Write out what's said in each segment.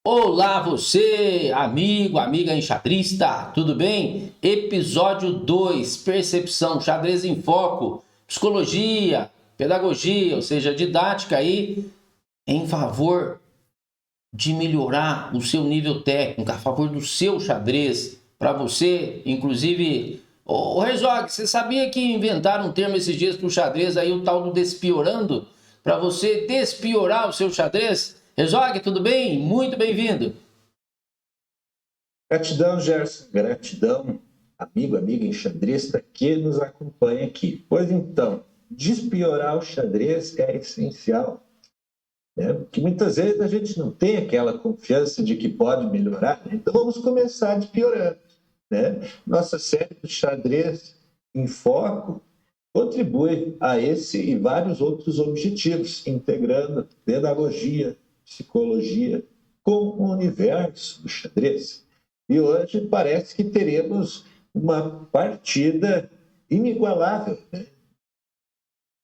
Olá você, amigo, amiga enxadrista, tudo bem? Episódio 2, Percepção, Xadrez em Foco, Psicologia, Pedagogia, ou seja, didática aí em favor de melhorar o seu nível técnico, a favor do seu xadrez, para você, inclusive... Ô Herzog, você sabia que inventaram um termo esses dias para o xadrez aí, o tal do despiorando? Para você despiorar o seu xadrez? Herzog, tudo bem? Muito bem-vindo. Gratidão, Gerson. Gratidão, amigo, amiga enxadrista que nos acompanha aqui. Pois então, despiorar o xadrez é essencial, né? Porque muitas vezes a gente não tem aquela confiança de que pode melhorar, né? Então vamos começar despiorando, né? Nossa série de xadrez em foco contribui a esse e vários outros objetivos, integrando pedagogia, psicologia com o universo do xadrez. E hoje parece que teremos uma partida inigualável, né?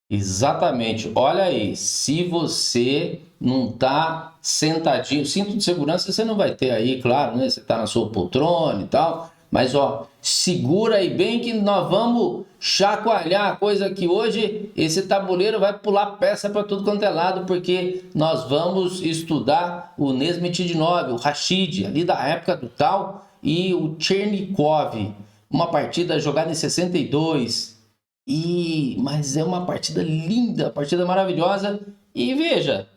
Exatamente. Olha aí, se você não tá sentadinho, cinto de segurança você não vai ter aí, claro, né? Você tá na sua poltrona e tal, mas ó, segura aí bem que nós vamos chacoalhar a coisa que hoje esse tabuleiro vai pular peça para tudo quanto é lado, porque nós vamos estudar o Nesmetidinov, o Rashid, ali da época do tal, e o Chernikov, uma partida jogada em 62. Mas é uma partida linda, partida maravilhosa. E veja,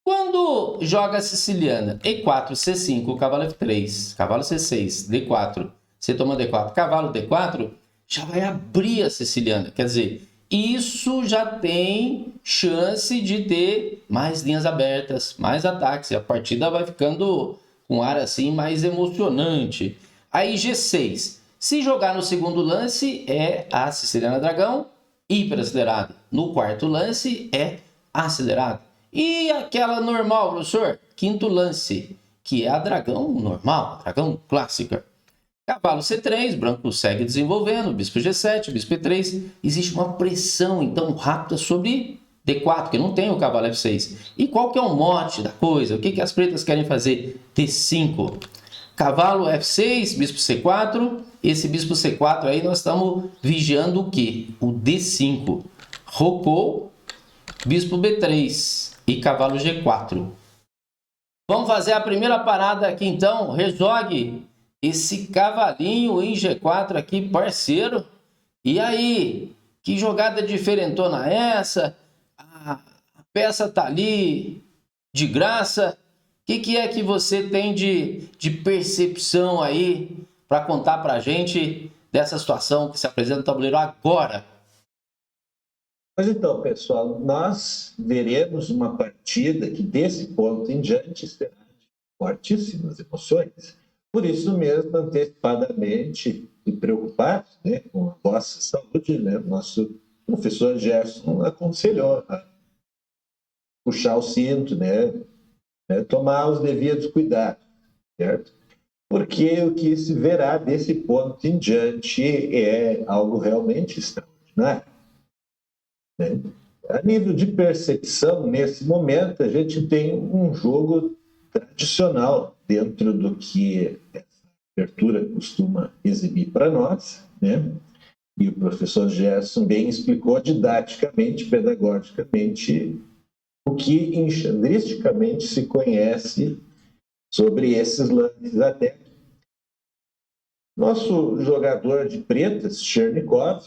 quando joga a siciliana E4, C5, cavalo F3, cavalo C6, D4, você toma D4, cavalo D4, já vai abrir a siciliana. Quer dizer, isso já tem chance de ter mais linhas abertas, mais ataques. E a partida vai ficando com um ar assim mais emocionante. Aí G6. Se jogar no segundo lance é a siciliana dragão hiperacelerada. No quarto lance é acelerada. E aquela normal, professor? Quinto lance, que é a dragão normal, a dragão clássica. Cavalo C3, branco segue desenvolvendo, bispo G7, bispo E3. Existe uma pressão, então, rápida sobre D4, que não tem o cavalo F6. E qual que é o mote da coisa? O que as pretas querem fazer? D5. Cavalo F6, bispo C4. Esse bispo C4 aí nós estamos vigiando o quê? O D5. Rocou, bispo B3 e cavalo G4. Vamos fazer a primeira parada aqui então. Rejogue esse cavalinho em G4 aqui, parceiro. E aí, que jogada diferentona é essa? A peça tá ali de graça. O que é que você tem de percepção aí para contar para a gente dessa situação que se apresenta no tabuleiro agora? Mas então, pessoal, nós veremos uma partida que, desse ponto em diante, terá fortíssimas emoções. Por isso mesmo, antecipadamente e preocupados, né, com a vossa saúde, né, nosso professor Gerson aconselhou a puxar o cinto, né, tomar os devidos cuidados, certo? Porque o que se verá desse ponto em diante é algo realmente extraordinário, né? A nível de percepção, nesse momento, a gente tem um jogo tradicional dentro do que essa abertura costuma exibir para nós, né? E o professor Gerson bem explicou didaticamente, pedagogicamente, o que enxadristicamente se conhece sobre esses lances até. Nosso jogador de pretas, Chernikov,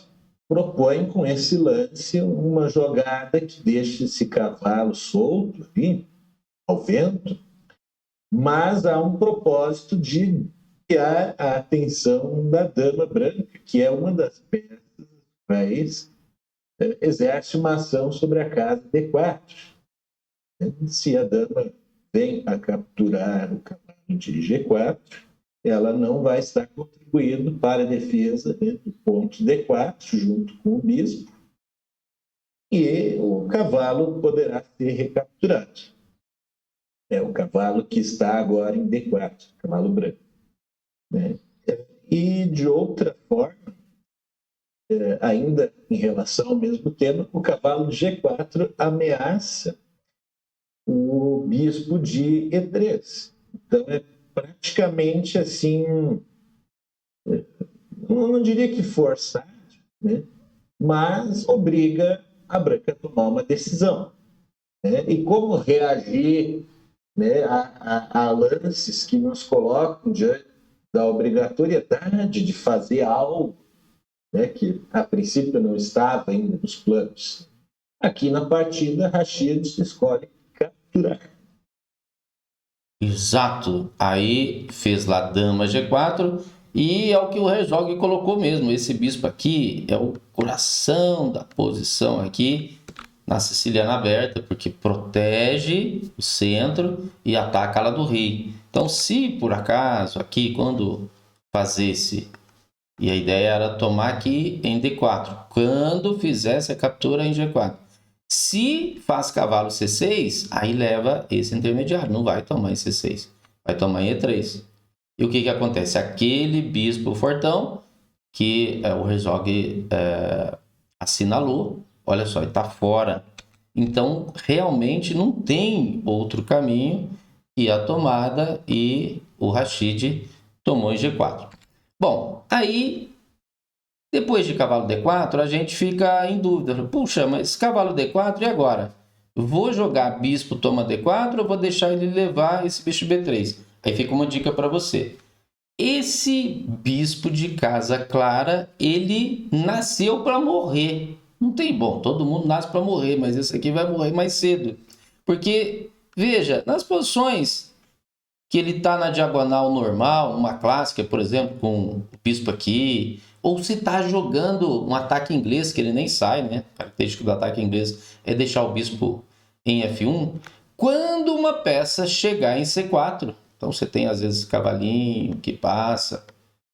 propõe com esse lance uma jogada que deixa esse cavalo solto ali, ao vento, mas há um propósito de desviar a atenção da dama branca, que é uma das peças mas exerce uma ação sobre a casa D4. Se a dama vem a capturar o cavalo de G4, ela não vai estar contribuindo para a defesa do ponto D4, junto com o bispo, e o cavalo poderá ser recapturado. É o cavalo que está agora em D4, cavalo branco, né? E, de outra forma, ainda em relação ao mesmo tema, o cavalo de G4 ameaça o bispo de E3. Então é praticamente assim, não diria que forçado, né? Mas obriga a branca a tomar uma decisão, né? E como reagir, né, a lances que nos colocam diante da obrigatoriedade de fazer algo, né, que a princípio não estava ainda nos planos. Aqui na partida, Rashid escolhe capturar. Exato. Aí fez lá dama G4 e é o que o Herzog colocou mesmo. Esse bispo aqui é o coração da posição aqui na siciliana aberta, porque protege o centro e ataca a ala do rei. Então, se por acaso aqui, quando fazesse, e a ideia era tomar aqui em D4, quando fizesse a captura em G4. Se faz cavalo C6, aí leva esse intermediário, não vai tomar em C6, vai tomar em E3. E o que acontece? Aquele bispo fortão que o Herzog assinalou, olha só, ele está fora. Então, realmente não tem outro caminho que a tomada, e o Rashid tomou em G4. Bom, aí, depois de cavalo D4, a gente fica em dúvida. Puxa, mas cavalo D4 e agora? Vou jogar bispo toma D4 ou vou deixar ele levar esse bicho B3? Aí fica uma dica para você. Esse bispo de casa clara, ele nasceu para morrer. Não tem bom, todo mundo nasce para morrer, mas esse aqui vai morrer mais cedo. Porque, veja, nas posições que ele está na diagonal normal, uma clássica, por exemplo, com o bispo aqui, ou se está jogando um ataque inglês, que ele nem sai, né? A característica do ataque inglês é deixar o bispo em F1. Quando uma peça chegar em C4, então você tem às vezes cavalinho que passa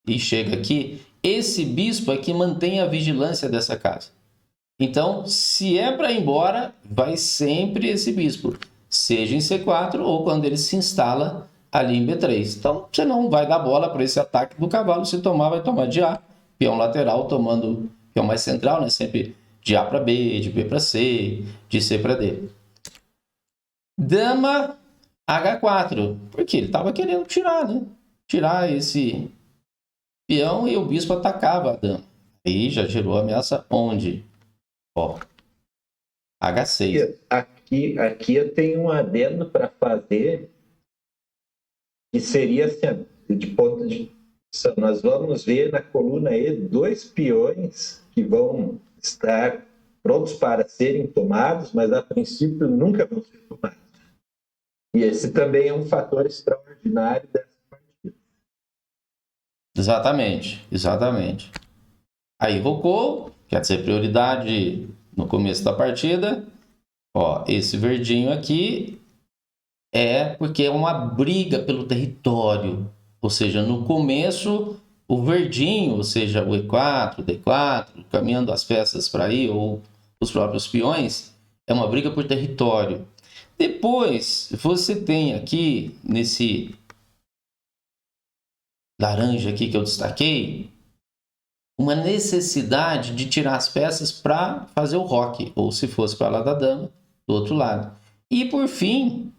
e chega aqui, esse bispo é que mantém a vigilância dessa casa. Então, se é para ir embora, vai sempre esse bispo, seja em C4 ou quando ele se instala ali em B3. Então, você não vai dar bola para esse ataque do cavalo. Se tomar, vai tomar de A, peão lateral tomando peão mais central, né? Sempre de A para B, de B para C, de C para D. Dama H4, porque ele estava querendo tirar, né? Tirar esse peão e o bispo atacava a dama. Aí já gerou ameaça onde? Ó, H6. Aqui eu tenho um adendo para fazer, que seria assim, de ponto de vista. Nós vamos ver na coluna E 2 peões que vão estar prontos para serem tomados, mas a princípio nunca vão ser tomados. E esse também é um fator extraordinário dessa partida. Exatamente. Aí rocou, quer dizer, prioridade no começo da partida. Ó, esse verdinho aqui é porque é uma briga pelo território. Ou seja, no começo, o verdinho, ou seja, o E4, D4, caminhando as peças para aí, ou os próprios peões, é uma briga por território. Depois, você tem aqui, nesse laranja aqui que eu destaquei, uma necessidade de tirar as peças para fazer o roque, ou se fosse para lá da dama, do outro lado. E por fim,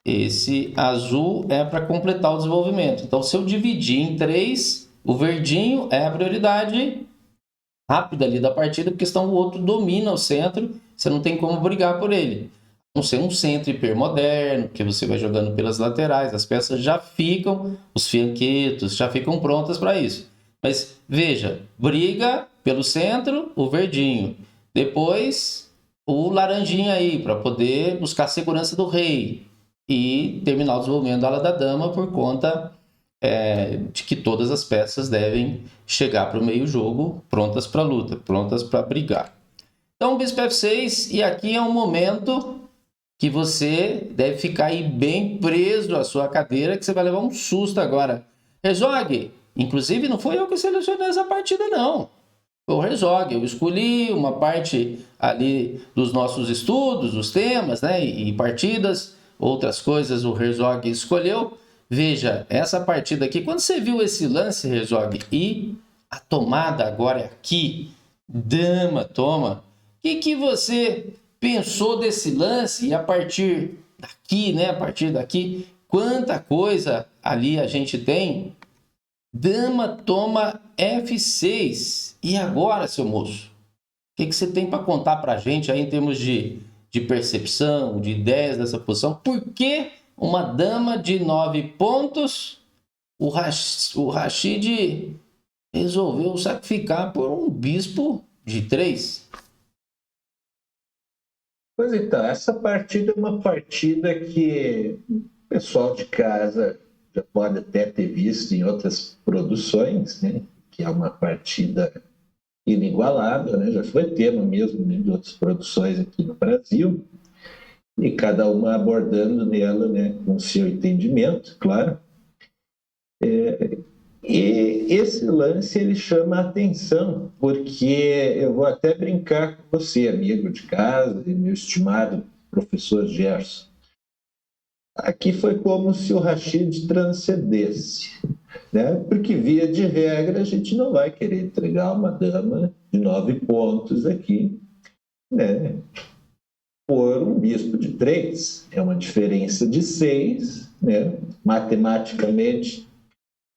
esse azul é para completar o desenvolvimento. Então, se eu dividir em 3, o verdinho é a prioridade rápida ali da partida, porque senão o outro domina o centro, você não tem como brigar por ele. A não ser um centro hipermoderno, que você vai jogando pelas laterais, as peças já ficam, os fianquetos já ficam prontas para isso. Mas veja, briga pelo centro, o verdinho. Depois, o laranjinha aí, para poder buscar a segurança do rei e terminar o desenvolvimento da ala da dama por conta de que todas as peças devem chegar para o meio jogo prontas para luta, prontas para brigar. Então, bispo F6, e aqui é um momento que você deve ficar aí bem preso à sua cadeira, que você vai levar um susto agora. Herzog, inclusive não foi eu que selecionei essa partida não, foi o Herzog. Eu escolhi uma parte ali dos nossos estudos, os temas, né, e partidas, outras coisas o Herzog escolheu. Veja, essa partida aqui, quando você viu esse lance, Herzog, e a tomada agora é aqui, dama toma, o que você pensou desse lance e a partir daqui, né? A partir daqui, quanta coisa ali a gente tem. Dama toma F6. E agora, seu moço? O que você tem para contar para a gente aí em termos de percepção, de ideias dessa posição? Por que uma dama de 9 pontos, o Rashid resolveu sacrificar por um bispo de 3? Pois então, essa partida é uma partida que o pessoal de casa já pode até ter visto em outras produções, né? Que é uma partida inigualável, né? Já foi tema mesmo, né, de outras produções aqui no Brasil, e cada uma abordando nela, né, com o seu entendimento, claro. E esse lance ele chama a atenção, porque eu vou até brincar com você, amigo de casa, e meu estimado professor Gerson. Aqui foi como se o Rashid transcendesse, né? Porque, via de regra, a gente não vai querer entregar uma dama de 9 pontos aqui, né, por um bispo de 3. É uma diferença de 6, né? Matematicamente,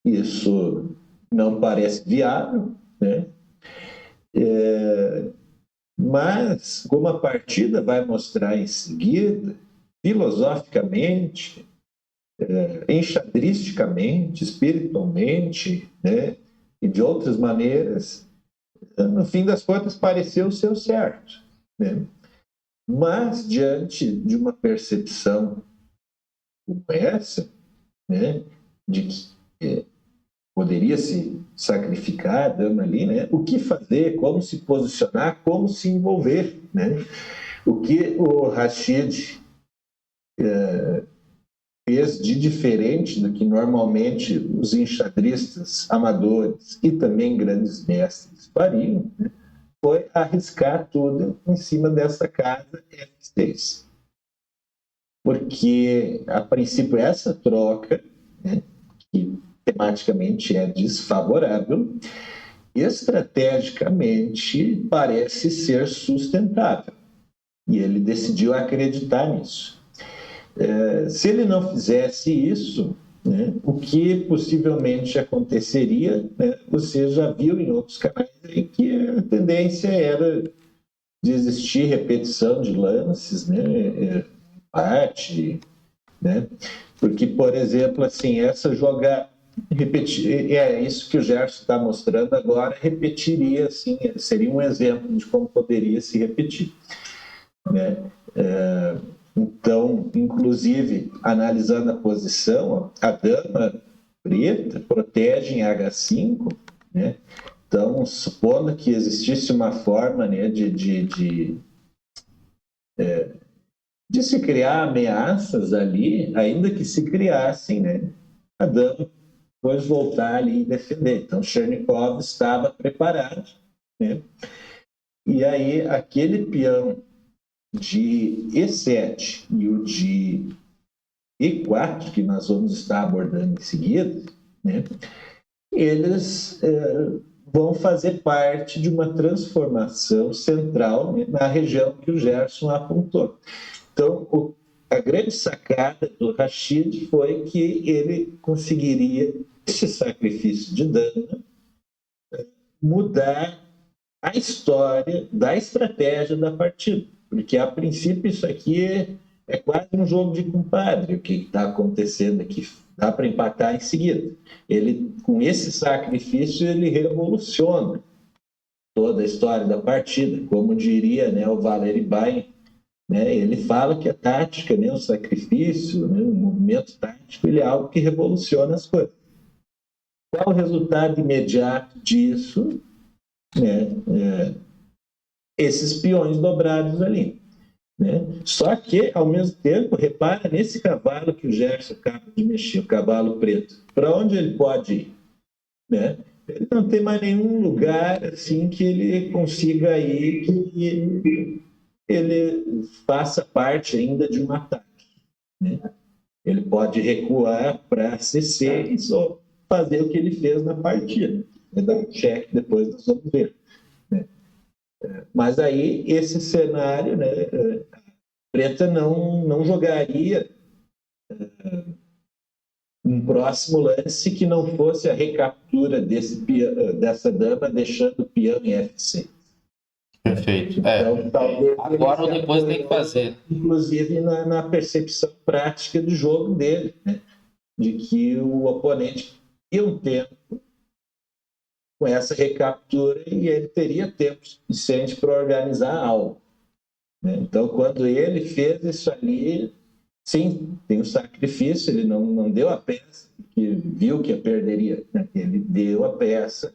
isso não parece viável, né? Mas, como a partida vai mostrar em seguida, filosoficamente, enxadristicamente, espiritualmente, né, e de outras maneiras, no fim das contas pareceu ser o certo, né? Mas, diante de uma percepção como essa, né, de que poderia se sacrificar a dama ali, né, o que fazer, como se posicionar, como se envolver, né? O que o Rashid fez de diferente do que normalmente os enxadristas amadores e também grandes mestres fariam, né, foi arriscar tudo em cima dessa casa F6. Porque, a princípio, essa troca, né, que tematicamente é desfavorável, estrategicamente parece ser sustentável. E ele decidiu acreditar nisso. Se ele não fizesse isso, né, o que possivelmente aconteceria, né, você já viu em outros canais aí que a tendência era de existir repetição de lances, né, empate, né? Porque, por exemplo, assim, essa jogada é isso que o Gerson está mostrando agora, repetiria, assim, seria um exemplo de como poderia se repetir, né? Então, inclusive, analisando a posição, a dama preta protege em H5, né? Então, supondo que existisse uma forma, né, de se criar ameaças ali, ainda que se criassem, né, a dama depois voltar ali e defender. Então, Chernikov estava preparado, né? E aí, aquele peão de E7 e o de E4, que nós vamos estar abordando em seguida, né, eles vão fazer parte de uma transformação central, né, na região que o Gerson apontou. Então, a grande sacada do Rashid foi que ele conseguiria, esse sacrifício de dama, mudar a história da estratégia da partida. Porque, a princípio, isso aqui é quase um jogo de compadre, o que está acontecendo aqui. Dá para empatar em seguida. Ele, com esse sacrifício, ele revoluciona toda a história da partida. Como diria, né, o Valery Bain, né, ele fala que a tática, né, o sacrifício, né, o movimento tático, ele é algo que revoluciona as coisas. Qual o resultado imediato disso? Né, esses peões dobrados ali, né? Só que, ao mesmo tempo, repara nesse cavalo que o Gerson acaba de mexer, o cavalo preto. Para onde ele pode ir? Né? Ele não tem mais nenhum lugar assim que ele consiga ir, que ele faça parte ainda de um ataque, né? Ele pode recuar para C6 ou fazer o que ele fez na partida. Vai dar um cheque, depois nós vamos ver. Né? Mas aí, esse cenário, né, preta não jogaria um próximo lance que não fosse a recaptura dessa dama deixando o peão em F6. Perfeito. Então, talvez agora ou depois tem que fazer. Inclusive na percepção prática do jogo dele, né? De que o oponente tinha um tempo com essa recaptura e ele teria tempo suficiente para organizar algo. Né? Então, quando ele fez isso ali, sim, tem o sacrifício, ele não deu a peça, que viu que a perderia. Né? Ele deu a peça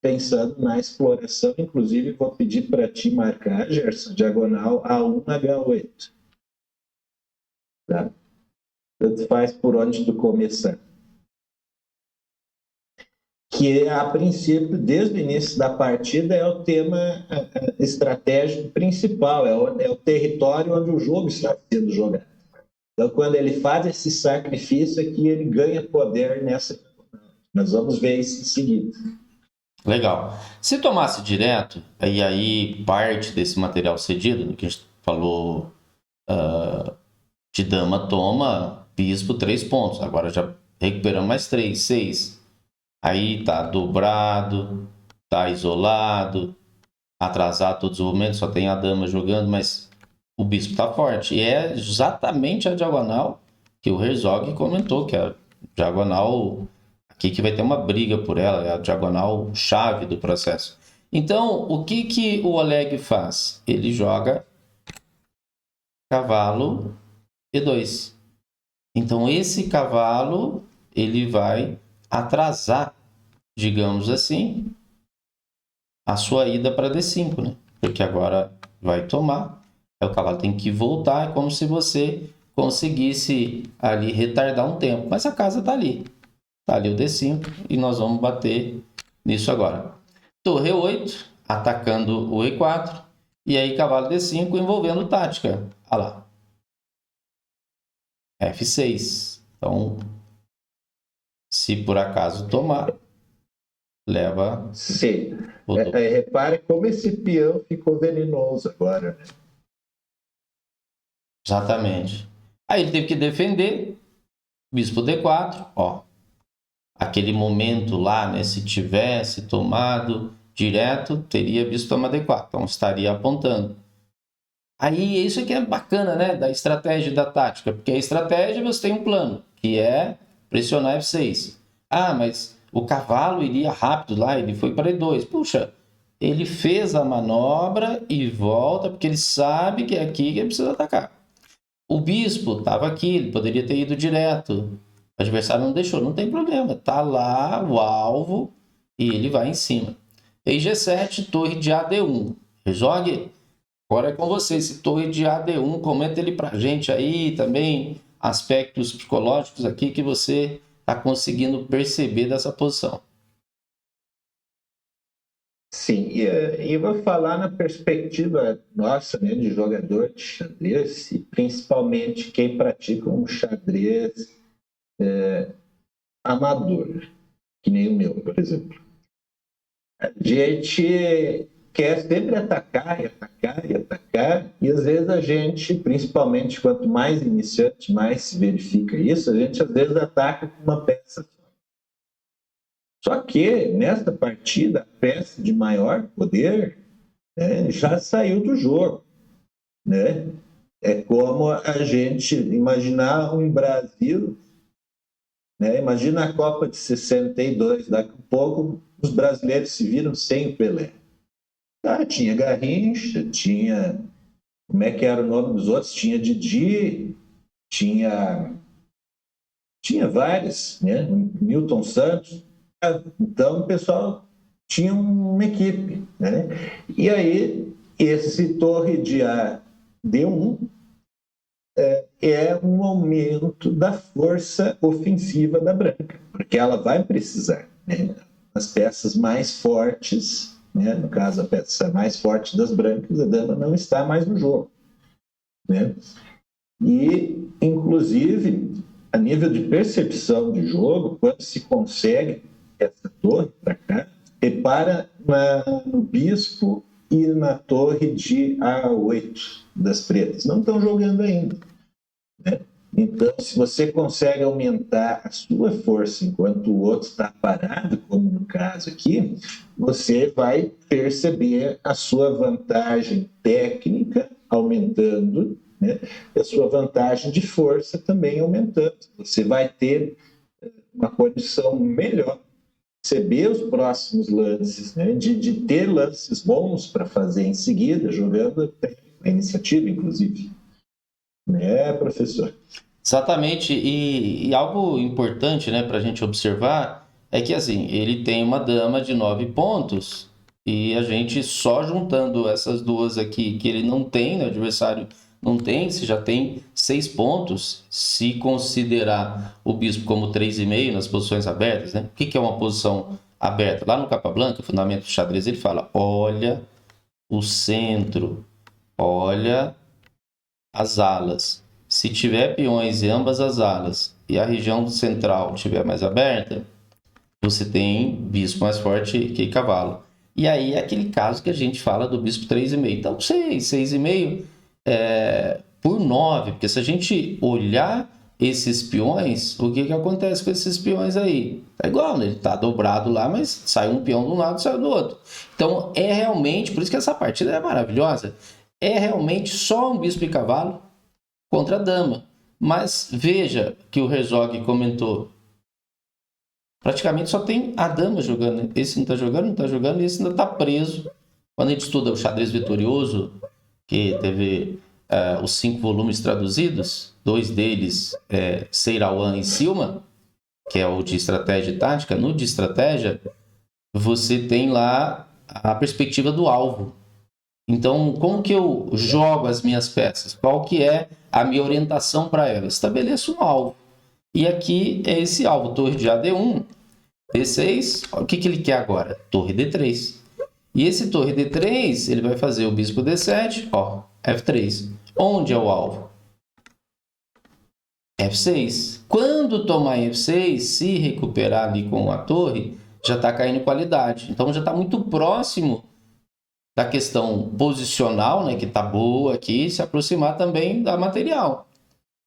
pensando na exploração. Inclusive, vou pedir para ti marcar, Gerson, diagonal A1H8. Tá? Tanto faz por onde tu começar. Que, a princípio, desde o início da partida, é o tema estratégico principal, é o território onde o jogo está sendo jogado. Então, quando ele faz esse sacrifício, é que ele ganha poder nessa. Nós vamos ver isso em seguida. Legal. Se tomasse direto, e aí parte desse material cedido, que a gente falou, de dama toma, bispo 3 pontos. Agora já recuperamos mais 3, 6. Aí tá dobrado, tá isolado, atrasado todo o desenvolvimento, só tem a dama jogando, mas o bispo tá forte. E é exatamente a diagonal que o Herzog comentou, que é a diagonal aqui que vai ter uma briga por ela, é a diagonal chave do processo. Então, o que o Oleg faz? Ele joga cavalo E2. Então, esse cavalo, ele vai atrasar, digamos assim, a sua ida para D5, né? Porque agora vai tomar, aí o cavalo tem que voltar, é como se você conseguisse ali retardar um tempo, mas a casa tá ali o D5 e nós vamos bater nisso agora. Torre E8, atacando o E4, e aí cavalo D5 envolvendo tática. Olha lá. F6. Então, se por acaso tomar, leva... Sim. Repare como esse peão ficou venenoso agora, né? Exatamente. Aí ele teve que defender, bispo D4, ó. Aquele momento lá, né, se tivesse tomado direto, teria bispo toma D4, então estaria apontando. Aí isso aqui é bacana, né, da estratégia e da tática, porque a estratégia você tem um plano, que é pressionar F6. Ah, mas o cavalo iria rápido lá, ele foi para E2. Puxa, ele fez a manobra e volta, porque ele sabe que é aqui que ele precisa atacar. O bispo estava aqui, ele poderia ter ido direto. O adversário não deixou, não tem problema. Está lá o alvo e ele vai em cima. Rei G7, torre de AD1. Rejogue. Agora é com você, esse torre de AD1, comenta ele pra gente aí também, aspectos psicológicos aqui que você está conseguindo perceber dessa posição. Sim, e vou falar na perspectiva nossa, né, de jogador de xadrez, e principalmente quem pratica um xadrez amador, que nem o meu, por exemplo. A gente quer sempre atacar e atacar e atacar, e às vezes a gente, principalmente quanto mais iniciante, mais se verifica isso, a gente às vezes ataca com uma peça só. Só que nessa partida, a peça de maior poder, né, já saiu do jogo. Né? É como a gente imaginar um Brasil, né? Imagina a Copa de 62, daqui a pouco os brasileiros se viram sem o Pelé. Tinha Garrincha, tinha... Como é que era o nome dos outros? Tinha Didi, tinha vários, né? Milton Santos. Então, o pessoal tinha uma equipe. Né? E aí, esse torre de AD1 é um aumento da força ofensiva da branca, porque ela vai precisar. Né? As peças mais fortes, né? No caso, a peça mais forte das brancas, a dama não está mais no jogo. Né? E, inclusive, a nível de percepção de jogo, quando se consegue essa torre para cá, repara no bispo e na torre de A8 das pretas. Não estão jogando ainda, né? Então, se você consegue aumentar a sua força enquanto o outro está parado, como no caso aqui, você vai perceber a sua vantagem técnica aumentando, né? E a sua vantagem de força também aumentando. Você vai ter uma condição melhor de receber os próximos lances, né? de ter lances bons para fazer em seguida, jogando a iniciativa, inclusive. Né, professor? Exatamente, e algo importante, né, para a gente observar é que assim, ele tem uma dama de 9 pontos e a gente só juntando essas duas aqui que ele não tem, né, o adversário não tem, se já tem 6 pontos, se considerar o bispo como 3,5 nas posições abertas, né? O que é uma posição aberta? Lá no Capablanca, o fundamento do xadrez, ele fala, olha o centro, olha as alas. Se tiver peões em ambas as alas e a região central estiver mais aberta, você tem bispo mais forte que cavalo. E aí é aquele caso que a gente fala do bispo 3,5. Então, 6,5 por 9. Porque se a gente olhar esses peões, o que acontece com esses peões aí? É igual, né? Ele está dobrado lá, mas sai um peão de um lado e sai do outro. Então, é realmente, por isso que essa partida é maravilhosa, é realmente só um bispo e cavalo contra a dama. Mas veja que o Herzog comentou, praticamente só tem a dama jogando, né? Esse não está jogando, não está jogando, e esse ainda está preso. Quando a gente estuda o xadrez vitorioso, que teve os 5 volumes traduzidos, 2 deles, Seirawan e Silma, que é o de estratégia e tática, no de estratégia, você tem lá a perspectiva do alvo. Então, como que eu jogo as minhas peças? Qual que é a minha orientação para elas? Estabeleço um alvo. E aqui é esse alvo, torre de AD1, D6, o que ele quer agora? Torre D3. E esse torre D3, ele vai fazer o bispo D7, ó, F3. Onde é o alvo? F6. Quando tomar F6, se recuperar ali com a torre, já está caindo qualidade. Então já está muito próximo da questão posicional, né, que está boa aqui, se aproximar também da material.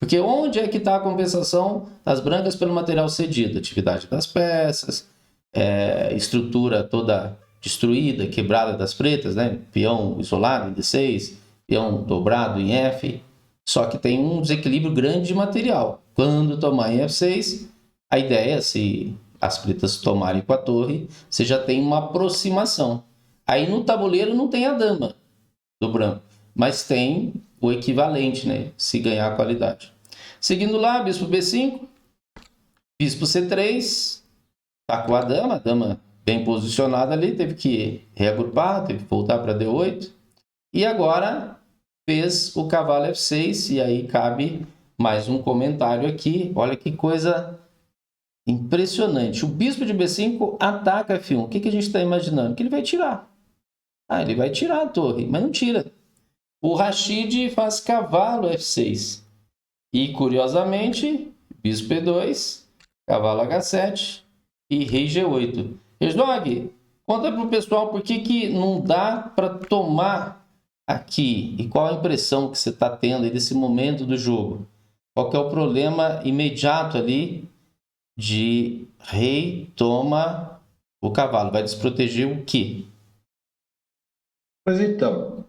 Porque onde é que está a compensação das brancas pelo material cedido? Atividade das peças, estrutura toda destruída, quebrada das pretas, né? Peão isolado em D6, peão dobrado em F. Só que tem um desequilíbrio grande de material. Quando tomar em F6, a ideia, se as pretas tomarem com a torre, você já tem uma aproximação. Aí no tabuleiro não tem a dama do branco, mas tem o equivalente, né? Se ganhar a qualidade. Seguindo lá, bispo B5, bispo C3, tá com a dama bem posicionada ali, teve que reagrupar, teve que voltar para D8, e agora fez o cavalo F6, e aí cabe mais um comentário aqui, olha que coisa impressionante. O bispo de B5 ataca F1, o que a gente está imaginando? Que ele vai tirar. Ele vai tirar a torre, mas não tira. O Rashid faz cavalo F6. E, curiosamente, bispo E2, cavalo H7 e rei G8. Herzog, conta para o pessoal por que não dá para tomar aqui e qual a impressão que você está tendo aí desse momento do jogo. Qual que é o problema imediato ali de rei toma o cavalo? Vai desproteger o quê? Pois então,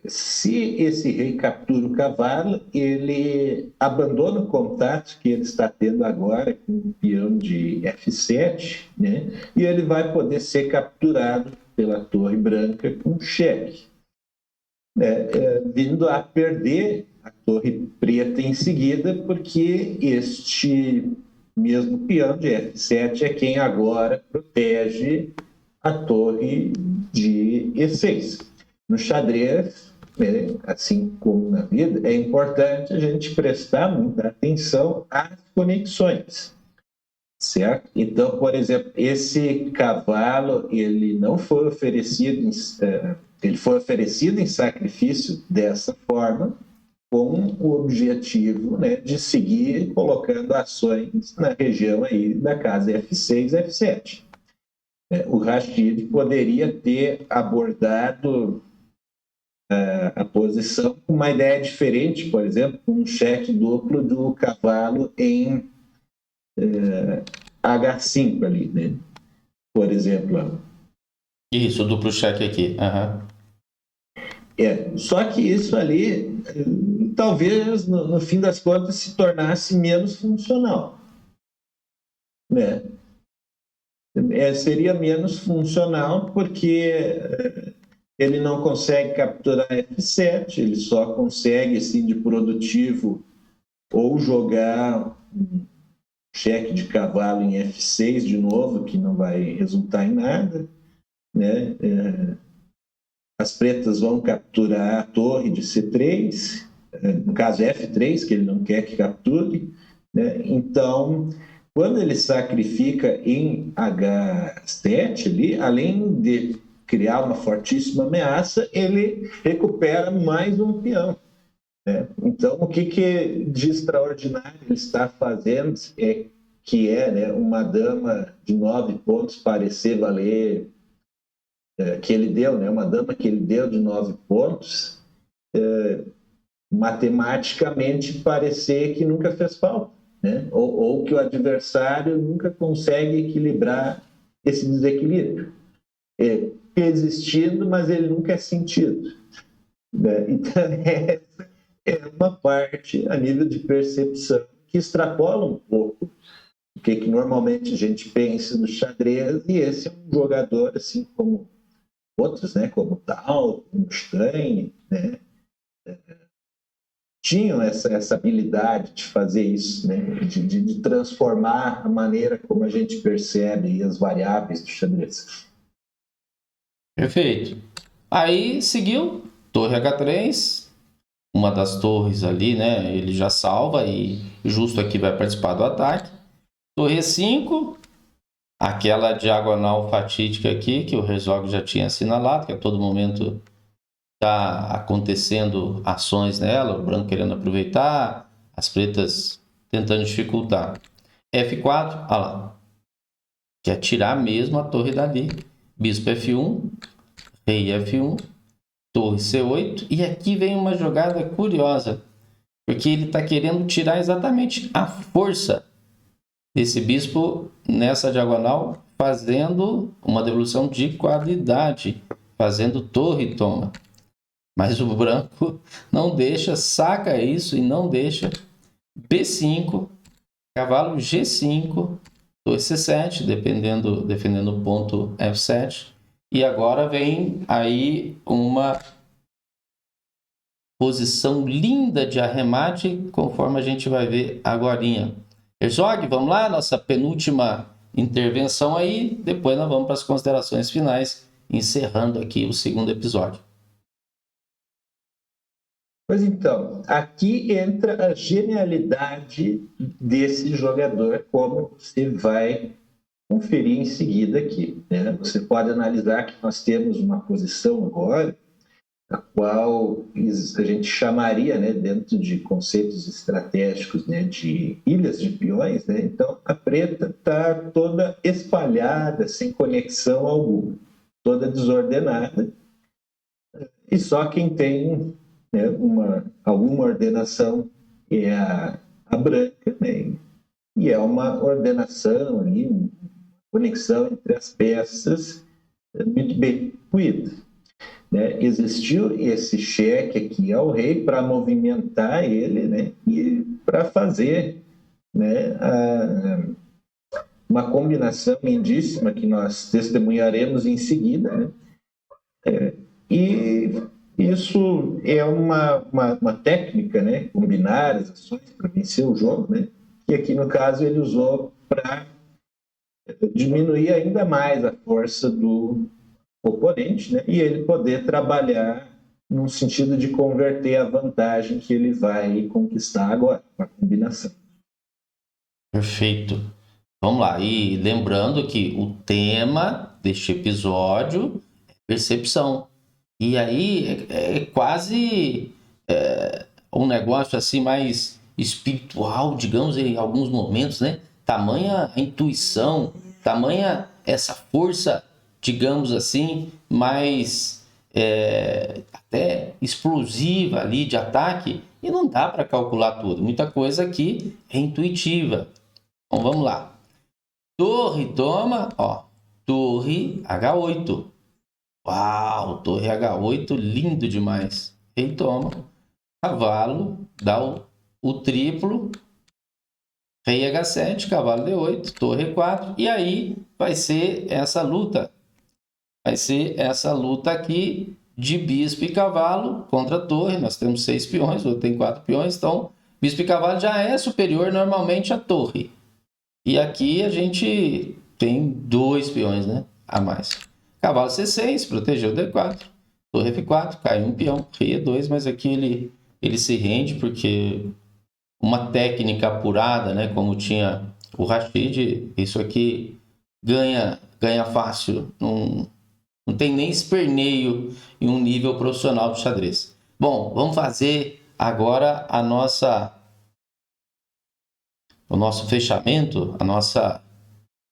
se esse rei captura o cavalo, ele abandona o contato que ele está tendo agora com o peão de F7, né? E ele vai poder ser capturado pela torre branca com cheque, vindo a perder a torre preta em seguida, porque este mesmo peão de F7 é quem agora protege a torre de E6. No xadrez, assim como na vida, é importante a gente prestar muita atenção às conexões, certo? Então, por exemplo, esse cavalo, ele não foi oferecido, ele foi oferecido em sacrifício dessa forma, com o objetivo, né, de seguir colocando ações na região aí da casa F6, F7. O Rashid poderia ter abordado a posição com uma ideia diferente, por exemplo, um cheque duplo do cavalo em H5 ali, né? Por exemplo. Isso, duplo cheque aqui. Uhum. Só que isso ali, talvez, no fim das contas, se tornasse menos funcional, né? Seria menos funcional porque ele não consegue capturar F7, ele só consegue, assim, de produtivo, ou jogar um cheque de cavalo em F6 de novo, que não vai resultar em nada, né? As pretas vão capturar a torre de C3, no caso F3, que ele não quer que capture, né? Então, quando ele sacrifica em H7 ali, além de criar uma fortíssima ameaça, ele recupera mais um peão, né? Então, o que de extraordinário ele está fazendo né, uma dama de 9 pontos parecer valer, que ele deu, né, uma dama que ele deu de 9 pontos, matematicamente parecer que nunca fez falta, né? Ou que o adversário nunca consegue equilibrar esse desequilíbrio. Existindo, mas ele nunca é sentido, né? Então, essa é uma parte a nível de percepção que extrapola um pouco o que normalmente a gente pensa no xadrez, e esse é um jogador, assim como outros, né, como Tal, como Stein, né, tinham essa habilidade de fazer isso, né, de transformar a maneira como a gente percebe as variáveis do xadrez. Perfeito. Aí seguiu, torre H3, uma das torres ali, né? Ele já salva e justo aqui vai participar do ataque. Torre E5, aquela diagonal fatídica aqui que o Herzog já tinha assinalado, que a todo momento está acontecendo ações nela, o branco querendo aproveitar, as pretas tentando dificultar. F4, olha lá, quer tirar mesmo a torre dali. Bispo F1, rei F1, torre C8, e aqui vem uma jogada curiosa, porque ele está querendo tirar exatamente a força desse bispo nessa diagonal, fazendo uma devolução de qualidade, fazendo torre toma. Mas o branco não deixa, saca isso e não deixa. B5, cavalo G5, torre C7, defendendo o ponto F7. E agora vem aí uma posição linda de arremate, conforme a gente vai ver agorinha. Herzog, vamos lá, nossa penúltima intervenção aí, depois nós vamos para as considerações finais, encerrando aqui o segundo episódio. Pois então, aqui entra a genialidade desse jogador, como você vai conferir em seguida aqui, né? Você pode analisar que nós temos uma posição agora, a qual a gente chamaria, né, dentro de conceitos estratégicos, né, de ilhas de peões, né? Então, a preta está toda espalhada, sem conexão alguma, toda desordenada, e só quem tem, né, alguma ordenação é a branca, né? E é uma ordenação ali, uma conexão entre as peças muito bem cuida, né? Existiu esse cheque aqui ao rei para movimentar ele, né? E para fazer, né, uma combinação lindíssima que nós testemunharemos em seguida, né? E isso é uma técnica, né? Combinar as ações para vencer o jogo, né? E aqui, no caso, ele usou para diminuir ainda mais a força do oponente, né? E ele poder trabalhar no sentido de converter a vantagem que ele vai conquistar agora, com a combinação. Perfeito. Vamos lá. E lembrando que o tema deste episódio é percepção. E aí é quase um negócio assim mais espiritual, digamos, em alguns momentos, né? Tamanha a intuição, tamanha essa força, digamos assim, mais até explosiva ali de ataque, e não dá para calcular tudo. Muita coisa aqui é intuitiva. Então vamos lá. Torre toma, ó, torre H8. Uau, torre H8, lindo demais. Rei toma, cavalo, dá o triplo, rei H7, cavalo D8, torre E4, e aí vai ser essa luta. Vai ser essa luta aqui de bispo e cavalo contra a torre. Nós temos 6 peões, o outro tem 4 peões, então bispo e cavalo já é superior normalmente à torre. E aqui a gente tem 2 peões, né, a mais. Cavalo C6, protegeu o D4. Torre F4, cai um peão. Rei E2, mas aqui ele se rende porque uma técnica apurada, né, como tinha o Rashid, isso aqui ganha fácil. Não tem nem esperneio em um nível profissional de xadrez. Bom, vamos fazer agora o nosso fechamento,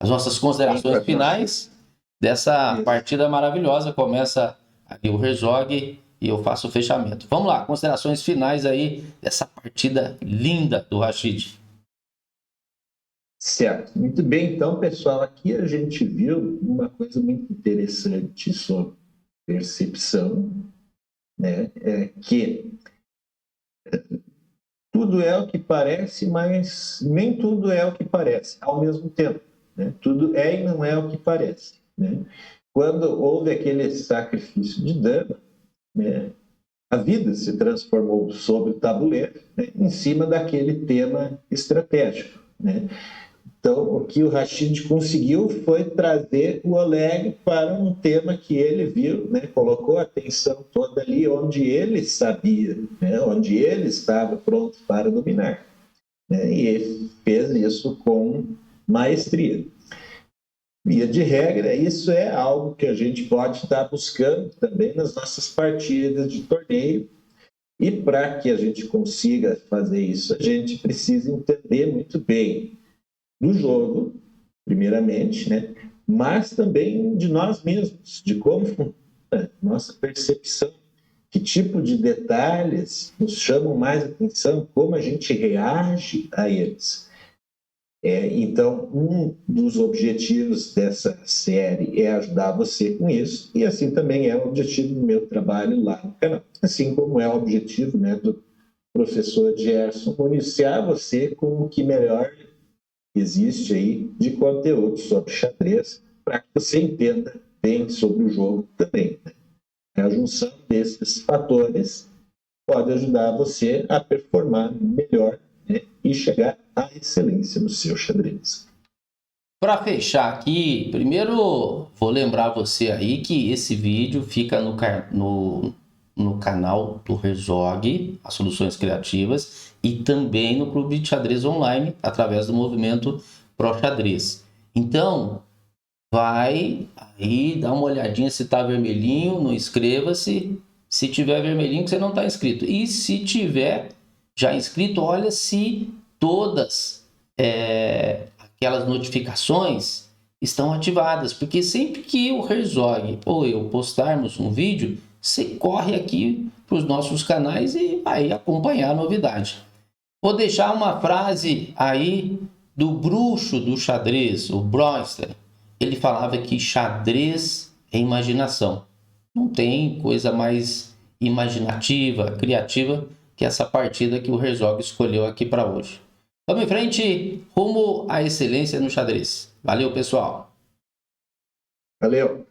as nossas considerações finais dessa partida maravilhosa. Começa aqui o Herzog e eu faço o fechamento. Vamos lá, considerações finais aí dessa partida linda do Rashid. Certo. Muito bem, então, pessoal, aqui a gente viu uma coisa muito interessante sobre percepção, né? Que tudo é o que parece, mas nem tudo é o que parece ao mesmo tempo, né? Tudo é e não é o que parece, né? Quando houve aquele sacrifício de dama, né, a vida se transformou sobre o tabuleiro, né, em cima daquele tema estratégico, né? Então, o que o Rashid conseguiu foi trazer o Oleg para um tema que ele viu, né? Colocou a atenção toda ali onde ele sabia, né? Onde ele estava pronto para dominar, né? E ele fez isso com maestria. Via de regra, isso é algo que a gente pode estar buscando também nas nossas partidas de torneio. E para que a gente consiga fazer isso, a gente precisa entender muito bem do jogo, primeiramente, né? Mas também de nós mesmos, de como funciona nossa percepção, que tipo de detalhes nos chamam mais atenção, como a gente reage a eles. Então, um dos objetivos dessa série é ajudar você com isso, e assim também é o objetivo do meu trabalho lá no canal. Assim como é o objetivo, né, do professor Gerson, iniciar você com o que melhor existe aí de conteúdo sobre xadrez, para que você entenda bem sobre o jogo também, né? A junção desses fatores pode ajudar você a performar melhor, né, e chegar à excelência no seu xadrez. Para fechar aqui, primeiro vou lembrar você aí que esse vídeo fica no canal do Herzog, as Soluções Criativas, e também no Clube de Xadrez Online, através do movimento Pro Xadrez. Então, vai aí, dá uma olhadinha se está vermelhinho, não inscreva-se. Se tiver vermelhinho, que você não está inscrito. E se tiver já inscrito, olha se todas aquelas notificações estão ativadas, porque sempre que o Herzog ou eu postarmos um vídeo, você corre aqui para os nossos canais e vai acompanhar a novidade. Vou deixar uma frase aí do bruxo do xadrez, o Bronsted. Ele falava que xadrez é imaginação. Não tem coisa mais imaginativa, criativa que essa partida que o Herzog escolheu aqui para hoje. Vamos em frente, rumo à excelência no xadrez. Valeu, pessoal! Valeu!